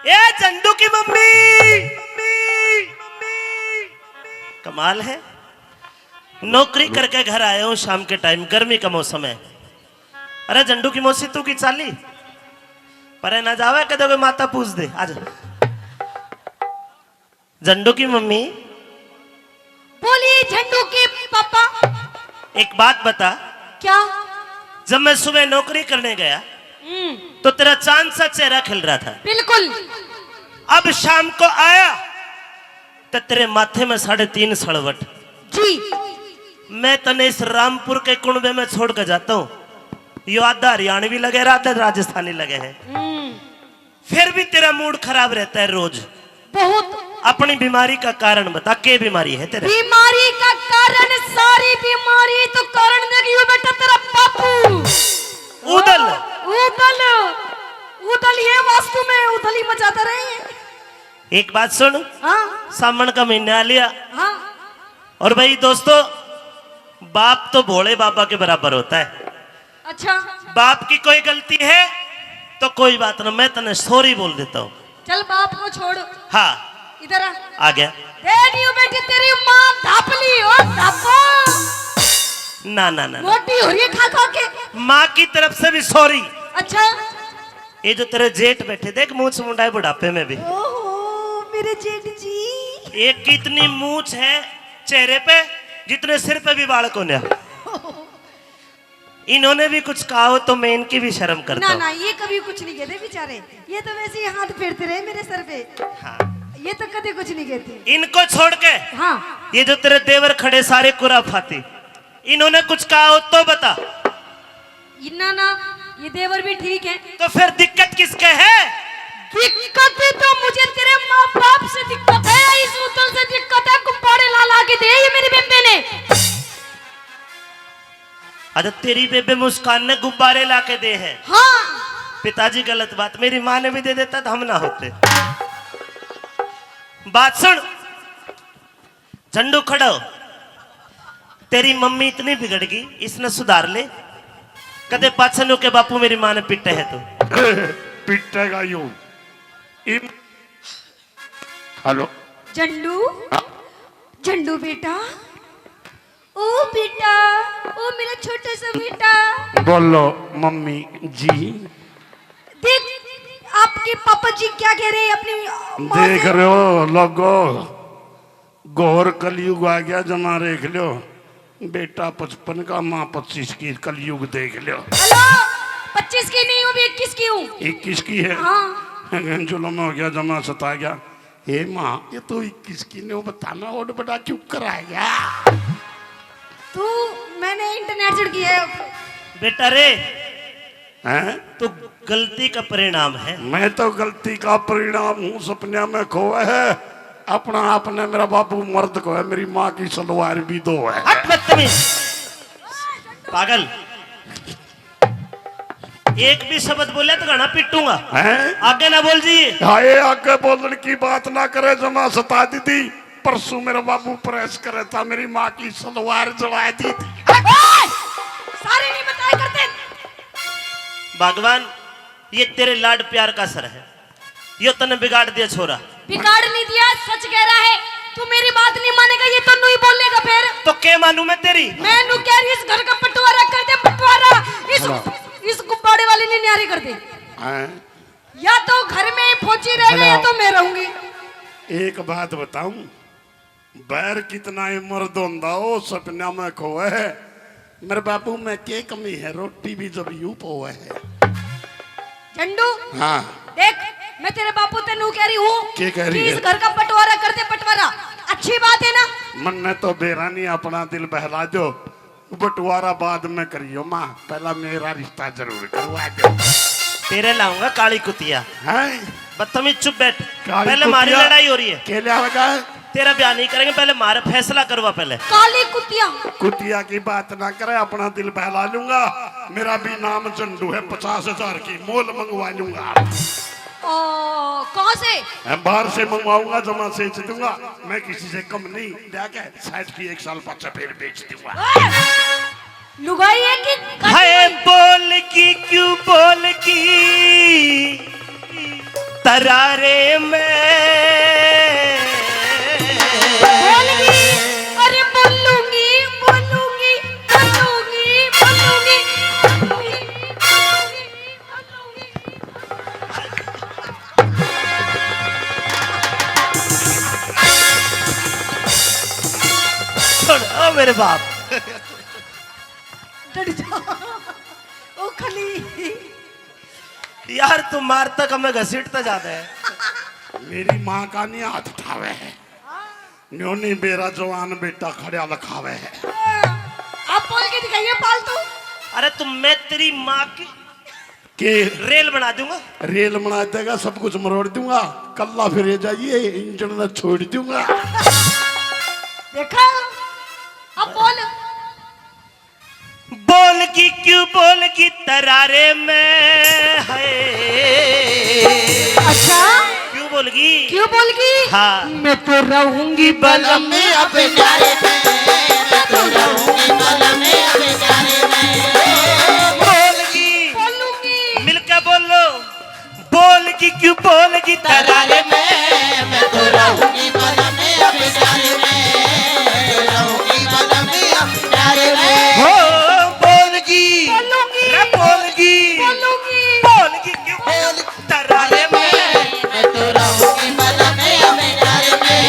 ए झंडू की मम्मी, कमाल है। नौकरी करके घर आए हूं शाम के टाइम, गर्मी का मौसम है। अरे झंडू की मौसी तू की चाली पर ना जावे कदोगे माता पूछ दे। आज झंडू की मम्मी बोलिए झंडू के पापा। एक बात बता, क्या? जब मैं सुबह नौकरी करने गया तो तेरा चांद सा चेहरा खिल रहा था। बिल्कुल। अब शाम को आया तो तेरे माथे में 3.5 सड़वट। जी। मैं तने इस रामपुर के कुंबे में छोड़ कर जाता हूँ। यो आधा हरियाणवी लगे रहा था, राजस्थानी लगे हैं, फिर भी तेरा मूड खराब रहता है रोज। बहुत। अपनी बीमारी का कारण बता, क्या बीमारी है तेरे? बीमारी का कारण, सारी बीमारी तो कारण देगी बेटा तेरा बापू। उदल उदल उदल, ये वास्तु में उदल ही मचाता रहे। एक बात सुन, हाँ सावन का महीना आ लिया। हाँ। और भाई दोस्तों, बाप तो भोले बाबा के बराबर होता है। अच्छा। बाप की कोई गलती है तो कोई बात ना, मैं तने सॉरी बोल देता हूँ। चल बाप को छोड़, हाँ इधर आ गया। बेटी तेरी माँ धापली और धापो ना ना ना, मोटी हो रही है खा खा के। माँ की तरफ से भी सॉरी। अच्छा। ये जो तेरे जेठ बैठे देख, मूछ मुंडा है बुढ़ापे में भी। ओहो मेरे जेठ जी। एक की इतनी मूछ है चेहरे पे जितने सिर पे भी बाल को। इन्होंने भी कुछ कहा हो तो मैं इनकी भी शर्म करता ना हूँ। ना, ये कभी कुछ नहीं कहते बेचारे, ये तो वैसे ही हाथ फेरते रहे मेरे सर पे। हाँ। ये तो कभी कुछ नहीं कहते। इनको छोड़ के हाँ। ये जो तेरे देवर खड़े सारे कुराफाती, इन्होंने कुछ कहा हो तो बता। ना ना, ये देवर भी ठीक है। तो फिर दिक्कत किसके है? दिक्कत तो मुझे तेरे माँ बाप से दिक्कत है, इस उतल से दिक्कत है। कुम्पाड़े ला ला के दे ये मेरी बेबे ने। अच्छा, तेरी बेबे मुस्कान ने गुब्बारे ला के दे हैं। हाँ। पिताजी गलत बात, मेरी माँ ने भी दे देता तो हम ना होते। बात सुन झंडू, खड़ा हो। तेरी मम्मी इतनी बिगड़ गई, इसने सुधार ले। कदे पाछनु के बापू मेरी माँ ने पिटे है तो पिटेगा यूं। हेलो झंडू। झंडू बेटा, ओ बेटा, ओ मेरा छोटा सा बेटा। बोलो मम्मी जी। देख आपके पापा जी क्या कह रहे हैं अपनी माँ देख से? रहे हो लोगो, घोर कलयुग आ गया जमा, देख लो। बेटा 55 का, माँ 25 की, कलयुग देख लो। हेलो, 25 की नहीं हूँ, 21 की हूँ। 21 की है। हाँ। जुलम हो गया जमा, सता गया। हे माँ, ये तो 21 की ने बताना और बड़ा क्यों कराया? तू, मैंने इंटरनेट जुड़ किया है। बेटा रे, हैं? तो गलती का परिणाम है। मैं तो गलती का परिणाम हूँ, सपने में खोए है। अपना आपने मेरा बापू मर्द को है, मेरी माँ की सलवार भी 2 है। हट बदतमीज पागल, एक भी शब्द बोले तो घना पिटूंगा। हैं? आगे ना बोल जी। हाय, आगे बोलने की बात ना करे जमा, सता दी थी। परसों मेरा बाबू प्रेस करे था, मेरी माँ की सलवार जला दी थी। सारे नहीं बताया करते। भगवान, ये तेरे लाड प्यार का असर है। ये तने बिगाड़ दिया छोरा। बिगाड़ नहीं दिया, सच कह रहा है। तू मेरी बात नहीं मानेगा, ये तो नहीं बोलेगा फिर। तो क्या मानू मैं तेरी? मैं नु कह रही, इस घर का बंटवारा कर दे, बंटवारा। इस गुब्बारे वाले ने न्यारी कर दे। हैं? या तो घर में ही फौजी रहेगा या तो मैं रहूंगी। एक बात बताऊं, बैर कितना ही मर्द होंदा हो, सपना में खोए है। मेरे बाबू में क्या कमी है, रोटी भी जब यूं पोए है। झंडू, हाँ, देख मैं तेरे बापू तेनू कह रही हूँ क्या कह रही कि है? इस घर का बंटवारा कर दे, बंटवारा। अच्छी बात है ना? मन ने तो बेरानी अपना दिल बहला दो, बंटवारा बाद में करियो माँ, पहला मेरा रिश्ता जरूर करवा दो। तेरे लाऊंगा काली कुतिया। हैं? बदतमीज चुप बैठ, काली पहले हमारी कुतिया? लड़ाई हो रही है। क्या लगा है? तेरा ब्याह नहीं करेंगे, पहले हमारा फैसला करवा पहले। काली कुतिया। कुतिया की बात ना करे, अपना दिल बहला लूंगा। मेरा भी नाम झंडू है, 50,000 की मोल मंगवा लूंगा। कहाँ से? मैं बाहर से मंगवाऊंगा, जमा से दूंगा। मैं किसी से कम नहीं, जाके 60 की 1 साल बाद फिर बेच दूंगा। लुगाई है कि हाय बोल की क्यों बोल की, तरारे में। बोलूंगी, अरे बोलूंगी बोलूंगी बोलूंगी बोलूंगी बोलूंगी बोलूंगी। छोड़ो मेरे बाप। डर जा ओ खली। यार तुम मारता कम में घसीटता जाता है। मेरी माँ का नहीं हाथ उठावे है, न्योनी बेरा जवान बेटा खड़ा लखावे है। आप बोल के दिखाइए पालतू। अरे तुम मैं तेरी माँ की के रेल बना दूंगा। रेल बना देगा, सब कुछ मरोड़ दूंगा, कल्ला फिर जाइए इंजन न छोड़ दूंगा। देखा अब बोल। बोलगी क्यों बोलगी तरारे में है। अच्छा क्यों बोलगी? क्यों बोलगी? हाँ। मैं तो रहूंगी बलम में अपने प्यारे में, मैं तो रहूंगी बलम में अपने प्यारे में। बोलगी बोलूंगी मिलकर बोलो। बोलगी क्यों बोलगी तरारे में। मैं तो रहूंगी बलम में अपने प्यारे में, मैं तो रहूंगी बलम में अपने प्यारे में। हो बोलगी बोलूंगी रे बोलगी बोलूंगी बोलगी क्यों बोलगी तरारे में। मैं तो रहूंगी बलम में अपने प्यारे में,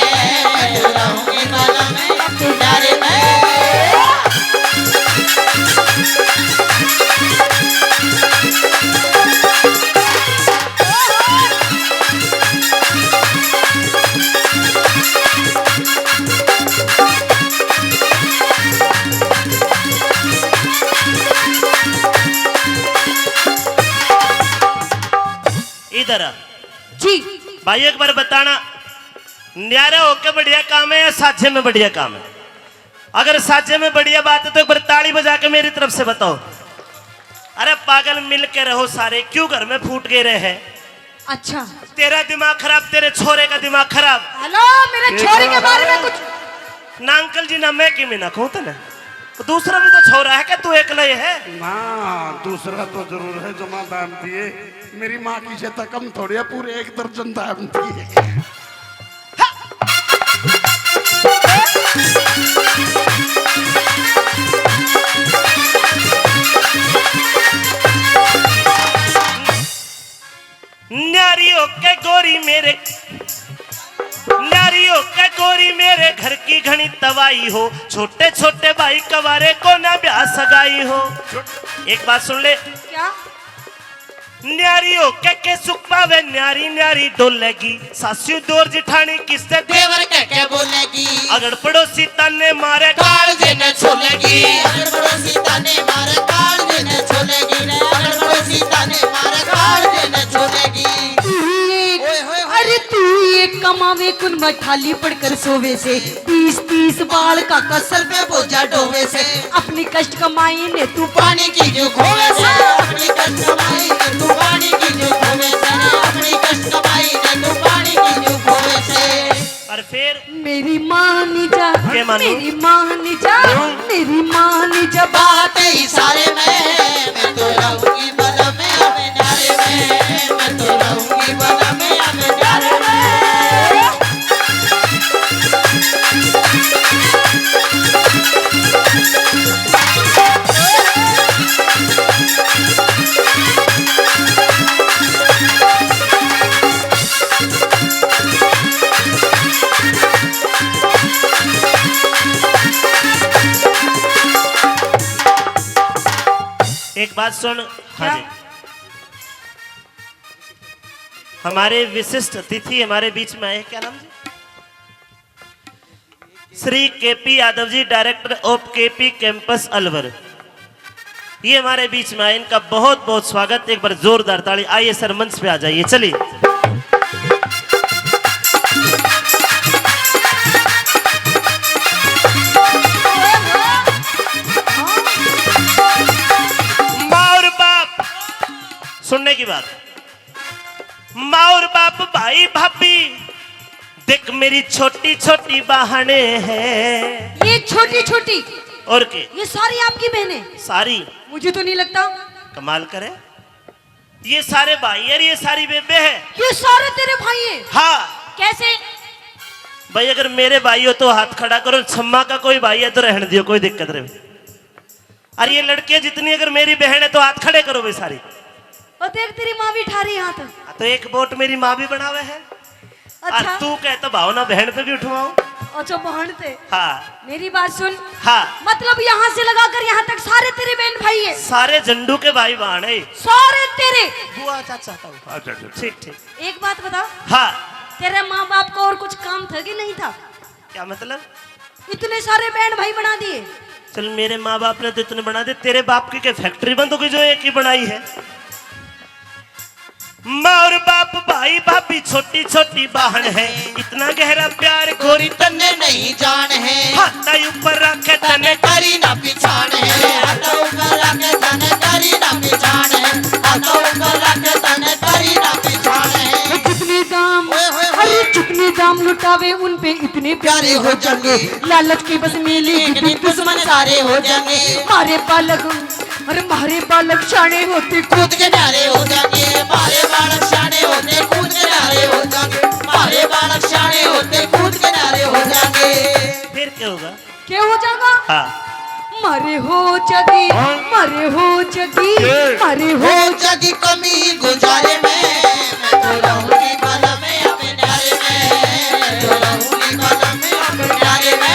मैं तो रहूंगी बलम में अपने प्यारे में। इधर आ। जी। भाई एक बार बताना, न्यारा होके बढ़िया काम है या साझे में बढ़िया काम है? अगर साझे में बढ़िया बात है तो एक बार ताली बजा के मेरी तरफ से बताओ। अरे पागल मिल के रहो सारे, क्यों घर में फूट गए रहे? अच्छा तेरा दिमाग खराब, तेरे छोरे का दिमाग खराब। हेलो, मेरे छोरी के बारे में कुछ। ना अंकल जी ना मैं कि मैं ना कहूँ तो ना, तो दूसरा भी तो छोरा है क्या? तू अकेला ही है? ना दूसरा तो जरूर है, जमा दाम दिए। मेरी माँ की से तो कम थोड़ी है, पूरे 1 दर्जन दाम दिए। नारियों के गोरी मेरे, नारियों के गोरी मेरे घर की घनी तवाई हो। छोटे छोटे भाई कवारे को ना ब्याह सगाई हो। एक बात सुन ले, क्या? न्यारियों के सुख पावे, न्यारी न्यारी डोलेगी। सासू दूर जिठानी किससे देवर क्या बोलेगी, अगर पड़ोसी ताने मारे काल देने छोलेगी। अगर पड़ोसी ताने मारे काल देने छोलेगी रे, अगर पड़ोसी ताने मारे काल देने छोलेगी। अरे तू ये कमावे कुन मठाली पड़कर सोवे से, 30-30 बाल का सर पे बोझा ढोवे से, अपनी कष्ट कमाई ने तू पानी की जो खोवे से, अपनी कष्ट कमाई ने तू पानी की जो खोवे से, अपनी कष्ट कमाई ने तू पानी की जो खोवे से। और फिर मेरी मानी जा, क्या मानूं? मेरी मानी जा, मेरी मानी जा बात इशारे में, मैं तो रहूंगी बलम में अपने न्यारे में, मैं तो रहूंगी बलम में अपने न्यारे में। एक बात सुन। क्या? हाँ जी, हमारे विशिष्ट अतिथि हमारे बीच में आए, क्या नाम जी? Shri KP Yadav ji, director of KP campus Alwar. ये हमारे बीच में आए, इनका बहुत बहुत स्वागत। एक बार जोरदार ताली। आइए सर, मंच पे आ जाइए। चलिए। माँ और बाप, सुनने की बात, माँ और बाप, भाई भाभी, देख मेरी छोटी छोटी बहने हैं। ये छोटी छोटी, और के ये सारी आपकी बहनें? सारी? मुझे तो नहीं लगता। कमाल करे, ये सारे भाई और ये सारी बेबे है। ये सारे तेरे भाई हैं? हाँ कैसे? भाई, अगर मेरे भाई हो तो हाथ खड़ा करो, छम्मा का कोई भाई है तो रहने दियो, कोई दिक्कत नहीं। अरे ये लड़कियां जितनी अगर मेरी बहन है तो हाथ खड़े करो भाई सारी। और देख तेरी माँ भी ठारी हाथ। तो एक वोट मेरी माँ भी बनावे है। अच्छा और तू कहता भावना बहन पे भी उठवाओ। अच्छा बहन थे। हाँ मेरी बात सुन। हाँ, मतलब यहाँ से लगाकर यहाँ तक सारे तेरे बहन भाई है? सारे झंडू के भाई बहन है। सारे तेरे? बुआ चाचा था। अच्छा अच्छा ठीक ठीक। एक बात बता, हाँ, तेरे माँ बाप को और कुछ काम था कि नहीं था? क्या मतलब? इतने सारे बहन भाई बना दिए? चल मेरे माँ बाप ने तो इतने बना दे, तेरे बाप की क्या फैक्ट्री बंद हो गई जो एक ही बनाई है? माँ और बाप, भाई भाभी, छोटी छोटी बहन है, इतना गहरा प्यार गोरी तन्ने नहीं जान है, हाथ ऊपर रखे तने करी ना पिछाड़ है, हाथ ऊपर रखे तने करी ना पिछाड़ है, हाथ ऊपर रखे तने करी ना पिछाड़ है। जितने दाम, ओए होए होए। अरे जितने दाम लुटावे उन पे इतने प्यारे हो जाएंगे, लालच की बस मिली लेकिन दुश्मन सारे हो जाएंगे, मारे बालक, अरे मारे बालक शाने होते कूद के नारे हो जाएंगे, मारे बालक शाने होते कूद के नारे हो जाएंगे, मारे बालक शाने होते कूद के नारे हो जाएंगे। फिर क्या होगा? क्या हो जाएगा? हाँ, मरे हो जगी, मरे हो जगी, मरे हो हो जगी कमी गुजारे में, मैं तो रहूंगी बाला में अपने नारे में, मैं तो रहूंगी बाला में अपने नारे में।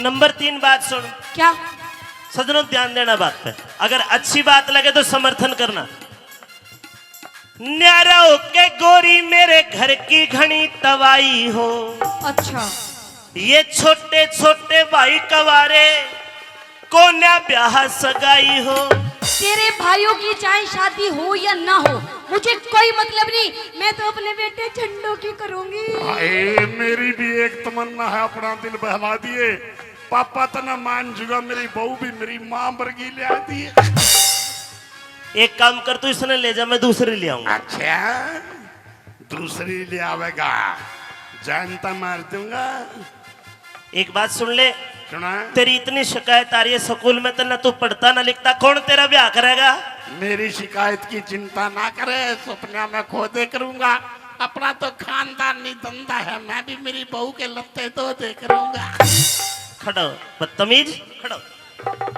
नंबर 3 बात सुन। क्या? सजनों ध्यान देना बात पे, अगर अच्छी बात लगे तो समर्थन करना। न्यारा होके गोरी मेरे घर की घनी तवाई हो, अच्छा ये छोटे छोटे भाई कवारे कोन्या ब्याह सगाई हो। तेरे भाइयों की चाहे शादी हो या ना हो, मुझे कोई मतलब नहीं, मैं तो अपने बेटे झंडू की करूंगी। हाय, मेरी भी एक तमन्ना है, अपना दिल बहला दिए। पापा तो ना मान जुगा, मेरी बहू भी मेरी माँ वर्गी ले आती है। एक काम कर, तू इसने ले जा, मैं दूसरी ले आऊंगा। अच्छा, दूसरी ले आवेगा, जानता मार दूंगा। एक बात सुन ले, सुना? तेरी इतनी शिकायत आ रही है स्कूल में, तो ना तू पढ़ता ना लिखता, कौन तेरा ब्याह करेगा? मेरी शिकायत की चिंता ना करे, सपना में खोदे करूंगा। अपना तो खानदानी धंधा है, मैं भी मेरी बहू के लत्ते तो दे करूंगा। खड़ो बदतमीज, खड़ो।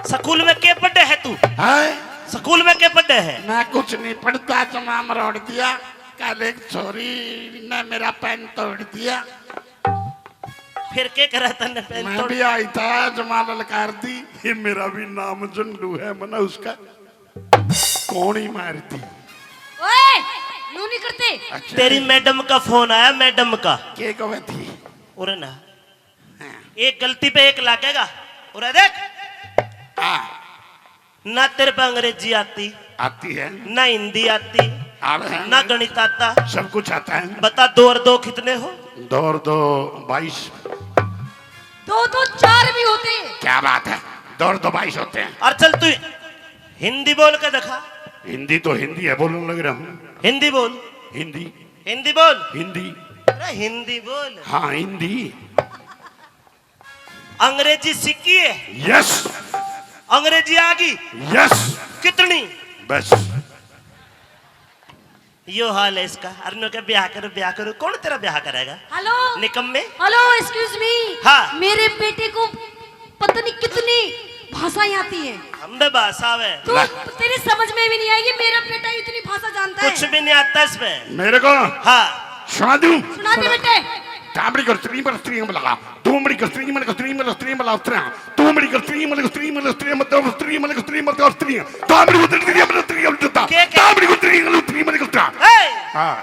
स्कूल में के पढ़े है तू? है? स्कूल में के पढ़े है? मैं कुछ नहीं पढ़ता, जमा मरोड़ दिया। कल एक छोरी ने मेरा पेन तोड़ दिया। फिर क्या करा तने पेन मैं तोड़? भी आई था, जमा ललकार दी। ये मेरा भी नाम झंडू है, मना उसका कौन ही मारती। ओए, यूं नहीं करते। अच्छा, तेरी मैडम का फोन आया, मैडम का। के कवे थी? और ना एक गलती पे एक लागेगा। और देख, ना तेरे पे अंग्रेजी आती, आती है ना हिंदी आती, है ना गणित आता, सब कुछ आता है। बता 2 और 2 कितने हो? 2 और 2 22। 2 2 4 भी होते हैं। क्या बात है, 2 और 2 22 होते हैं। और चल तू हिंदी बोल के दिखा। हिंदी तो हिंदी है, बोलने लग रहा हूँ। हिंदी बोल, हिंदी हिंदी बोल, हिंदी अरे हिंदी बोल। हाँ हिंदी। अंग्रेजी सीखी है? यस अंग्रेजी आ गई? यस। कितनी? बस यो हाल है इसका। अरे के ब्याह करो, कौन तेरा ब्याह करेगा? हेलो निकम्मे। Hello, excuse me. हाँ। मेरे बेटे को पता नहीं कितनी भाषाएं आती हैं। हम बे भाषा है, तू तेरी समझ में भी नहीं आएगी, मेरा बेटा इतनी भाषा जानता है। कुछ भी नहीं आता इसमें। मेरे को हाँ, सुना दूं? सुना दे बेटे। तांबड़ी कर स्त्री पर स्त्री लगा, तूमड़ी कर स्त्री मन स्त्री मन स्त्री मन स्त्री, तूमड़ी कर स्त्री मन स्त्री मन स्त्री मत स्त्री मन स्त्री मत स्त्री, तांबड़ी को स्त्री मन स्त्री उल्टा, तांबड़ी को स्त्री मन स्त्री मन उल्टा। हां,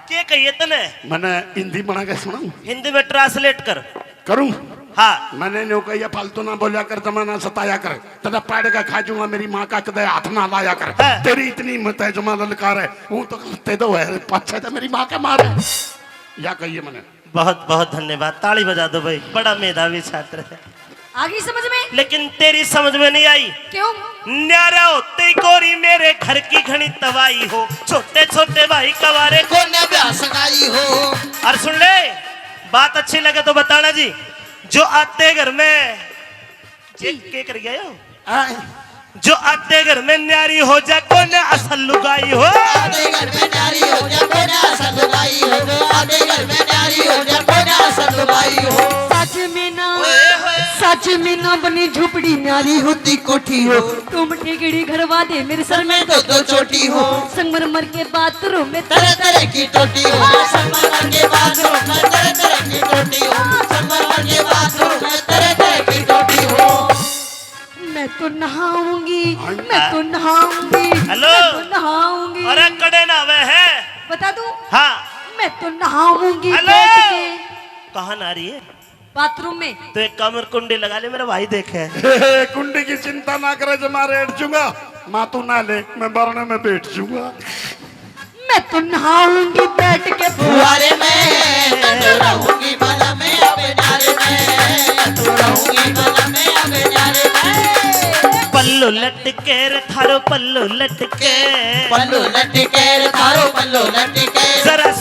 क्या कहिए तने? मैंने हिंदी बना के सुनाऊं? हिंदी में ट्रांसलेट कर। करूं? हाँ, मैंने नो कहिया फालतू ना बोलिया कर, जमाना सताया कर, तेरा पैड का खा जाऊंगा, मेरी माँ का कदे हाथ ना लाया कर। हाँ। तेरी इतनी हिम्मत है, जमा ललकार है, वो तो ते दो है, पाछे तो मेरी माँ का मार है। या कहिए मैंने। बहुत बहुत धन्यवाद, ताली बजा दो भाई, बड़ा मेधावी छात्र है। आगे समझ में? लेकिन तेरी समझ में नहीं आई। क्यों? न्यारा होते ही गोरी मेरे घर की घनी तबाही हो, छोटे छोटे भाई कवारे को कोने ब्याह सगाई हो। और सुन ले, बात अच्छी लगे तो बताना जी। जो आते घर में के कर गए हो, जो आते घर में न्यारी हो जा कोने असल लुगाई हो। आधे घर में न्यारी हो जा कोने असल लुगाई हो। आधे घर में न्यारी हो जा कोने असल लुगाई हो। सच में ना बनी झुपड़ी न्यारी होती कोठी हो। तुम ठेकड़ी घरवा दे मेरे सर में दो दो चोटी हो। संगमरमर के बाथरूम में तरह तरह की टोटी हो। संगमरमर के बाथरूम में तरह तरह की टोटी हो। संगमरमर के बाथरूम में तरह तरह की टोटी हो। मैं तो नहाऊंगी, मैं तो नहाऊंगी, हेलो। मैं तो नहाऊंगी। अरे कड़े ना वे है। बता दूं? हाँ। मैं तो नहाऊंगी हेलो। बैठ के कहाँ ना रही है? बाथरूम में। तो एक कमर कुंडी लगा ले, मेरा भाई देखे। कुंडी की चिंता ना करे, जो मैं बैठ जूंगा। माँ तू ना ले, मैं बरने में बैठ जूंगा। मैं तो नहाऊंगी बैठ के फुहारे में। मैं तो रहूंगी बला में अबे नारे में। मैं तो रहूंगी बला में अबे नारे में। पल्लू लटके रे थारो पल्लू लटके, पल्लू लटके रे थारो पल्लू लटके। जरा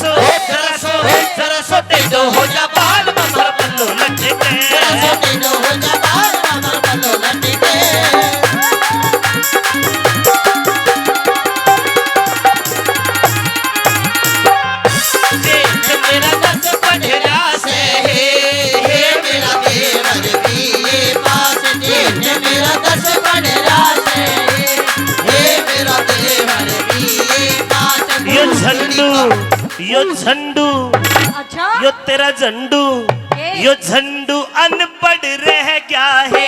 सो टेढ़ो हो जा बाल ममर पल्लू लटके। जरा सो टेढ़ो हो जा बाल ममर पल्लू लटके। मेरा दस पढ़ेरा से हे मेरा देवर भी ये पास जेठ मेरा 10 पढ़ेरा से। हे मेरा देवर भी ये पास यो झंडू अच्छा यो तेरा झंडू, यो झंडू अनपढ़ रह गया है।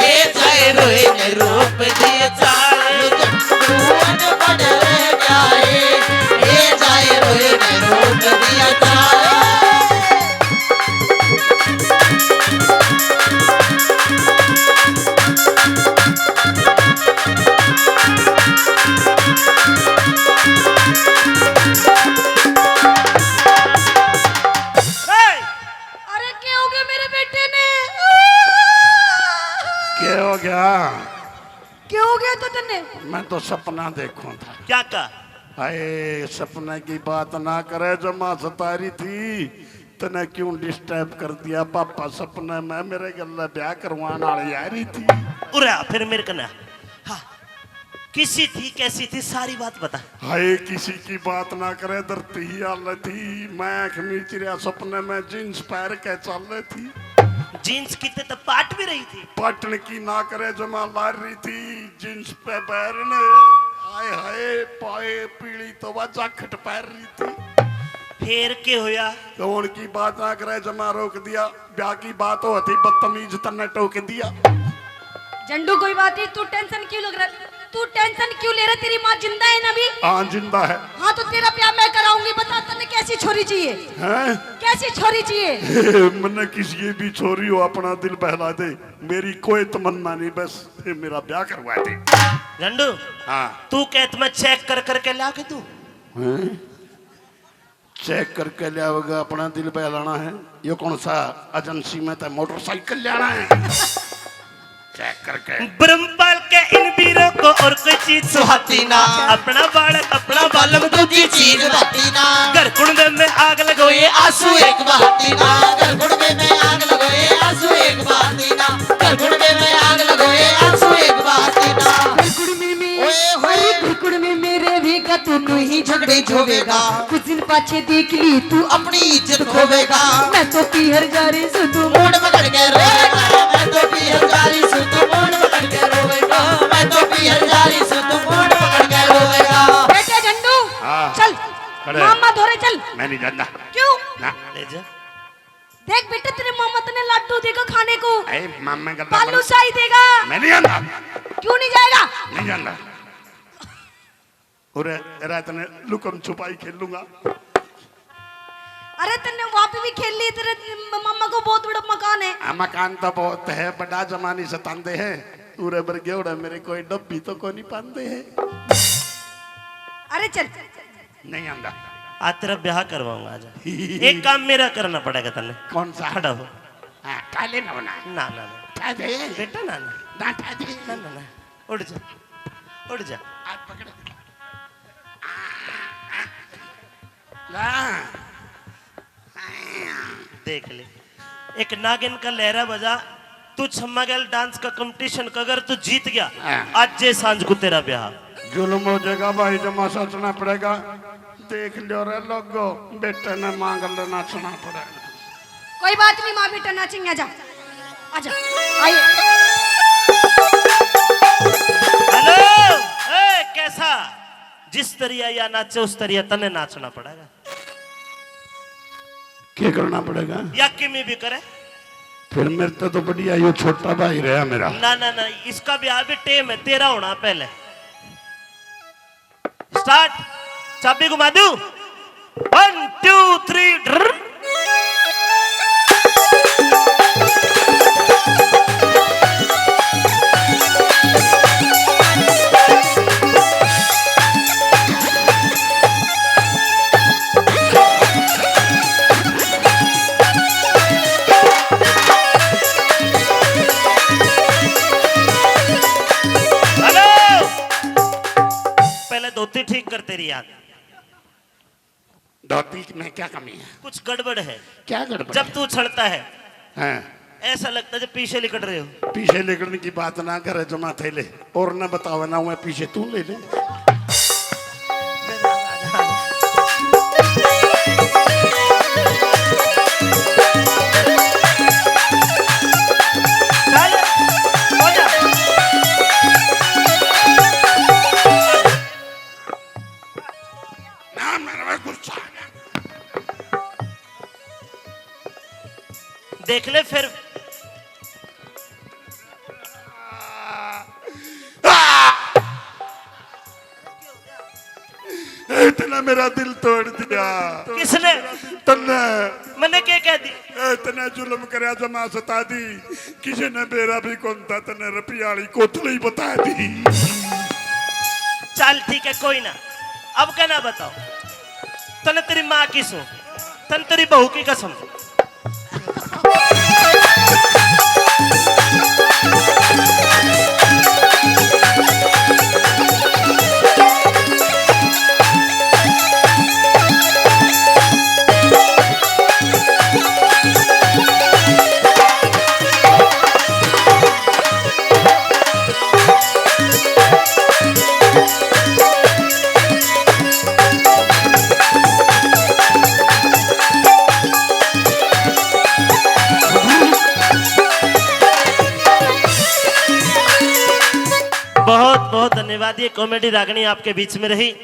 ये चाहे रोए न रूप दिए चाहे भुवन पढ़ रह जाए। ये चाहे रोए न रूप दिया चाहे। अरे क्या हो गया मेरे बेटे ने? क्या हो गया? क्या हो गया तो तन्ने? मैं तो सपना देखूं था। क्या का? हाय, सपने की बात ना करे, जो माँ सतारी थी तने क्यों डिस्टर्ब कर दिया? पापा सपने में मेरे गले ब्याह करवाने वाली आ रही थी। उरा फिर मेरे कना। हाँ, किसी थी कैसी थी सारी बात बता। हाय, किसी की बात ना करे, धरती ही हाल थी। मैं खमीच रहा सपने में, जींस पैर के चल रही थी। जीन्स कितने तो पाट भी रही थी। पटन की ना करे, जमा ला रही थी जींस पे पैरने। हाय हाय, पाए पीली तो वजह खट पैर रही थी। फिर के होया? कौन की बात ना करे, जमा रोक दिया। ब्याह की बात होती बदतमीज तन्ने टोक दिया। झंडू कोई बात नहीं, तू टेंशन क्यों लग रहा? तू टेंशन क्यों ले रहा? तेरी माँ जिंदा है ना अभी? हाँ जिंदा है। हाँ तो तेरा ब्याह मैं कराऊंगी। बता तन्ने कैसी छोरी चाहिए? हैं? कैसी छोरी चाहिए? मैंने किसी भी छोरी हो अपना दिल बहला दे, मेरी कोई तमन्ना नहीं, बस मेरा ब्याह करवा दे। झंडू हाँ। तू कहत मैं चेक कर करके ला के तू चेक करके लिया होगा, अपना दिल बहलाना है। ये कौन सा एजेंसी में था, मोटरसाइकिल लेना है? चेक करके ब्रह्मपाल के इन वीरों को और कोई चीज सुहाती ना। अपना बालक अपना बालक दूसरी चीज बहती ना। घर कुंडे में आग लगो ये आंसू एक बहती ना। घर गुड़बे में आग लगो ये आंसू एक बहती ना। घर गुड़बे में आग लगो ये आंसू एक बहती ना। कुड़ में मेरे भेगा तू नहीं झगड़े झोवेगा। कुछ दिन पाछे देख ली तू अपनी इज्जत खोवेगा। मैं तो पीहर जा रही सु तू मूड पकड़ के रोएगा। मैं तो पीहर जा रही सु तू मूड पकड़ के रोएगा। मैं तो पीहर जा रही सु तू मूड पकड़ के रोएगा। बेटे झंडू हाँ। चल खड़े। मामा धोरे चल। मैं नहीं जानता। क्यों? ना ले जा। देख बेटे तेरे मामा तने लड्डू देगा खाने को, मामा गल्ला बालू शाही देगा। मैं नहीं जानता। क्यों नहीं जाएगा? नहीं जानता। और रात ने लुकम छुपाई खेल लूंगा। अरे तन्ने वहाँ पे भी खेल ली। तेरे मामा को बहुत बड़ा मकान है। मकान तो बहुत है, बड़ा जमानी सतांदे हैं। पूरे बरगे उड़ा मेरे कोई डब्बी तो को नहीं पाते हैं। अरे चल नहीं आंदा। आज तेरा ब्याह करवाऊंगा। आज एक काम मेरा करना पड़ेगा तन्ने। कौन सा? खड़ा हो। हाँ, काले ना बना। ना ना ना डांटा दे बेटा ना ना डांटा दे ना ना ना उड़ जा उड़ जा हाथ पकड़ ला देख ले एक नागिन का लहरा बजा तू छम्मा गैल डांस का कंपटीशन का अगर तू जीत गया आज जे सांझ को तेरा ब्याह जुल्म हो जाएगा भाई जमा सोचना पड़ेगा देख लो रे लोगो बेटे ने मांगल नाचना पड़ेगा कोई बात नहीं, माँ बेटा नाचेंगे। आजा आजा आइए। हेलो ए कैसा जिस तरिया या नाचे उस तरिया तने नाचना पड़ेगा क्या करना पड़ेगा या किमी भी करे फिर मेरे तो बढ़िया ये छोटा भाई रहा मेरा ना ना ना इसका ब्याह भी टेम है तेरा होना पहले स्टार्ट चाबी घुमा दूं 1 2 3 धोती ठीक कर तेरी याद धोती में क्या कमी है कुछ गड़बड़ है क्या गड़बड़ जब तू उछलता है हाँ ऐसा लगता है जब पीछे लिकट रहे हो पीछे लेकर की बात ना करे जमा थे ले और ना बतावे ना मैं पीछे तू ले ले देख ले फिर इतना मेरा दिल तोड़ दिया किसने तन्ने मैंने क्या कह दी इतना जुल्म करया जमा सता दी किसी ने मेरा भी कौन था तने रपियाली कोतली बता दी चल ठीक है कोई ना अब क्या ना बताओ तने तेरी माँ की सो तन तेरी बहू की कसम बहुत बहुत धन्यवाद ये कॉमेडी रागनी आपके बीच में रही।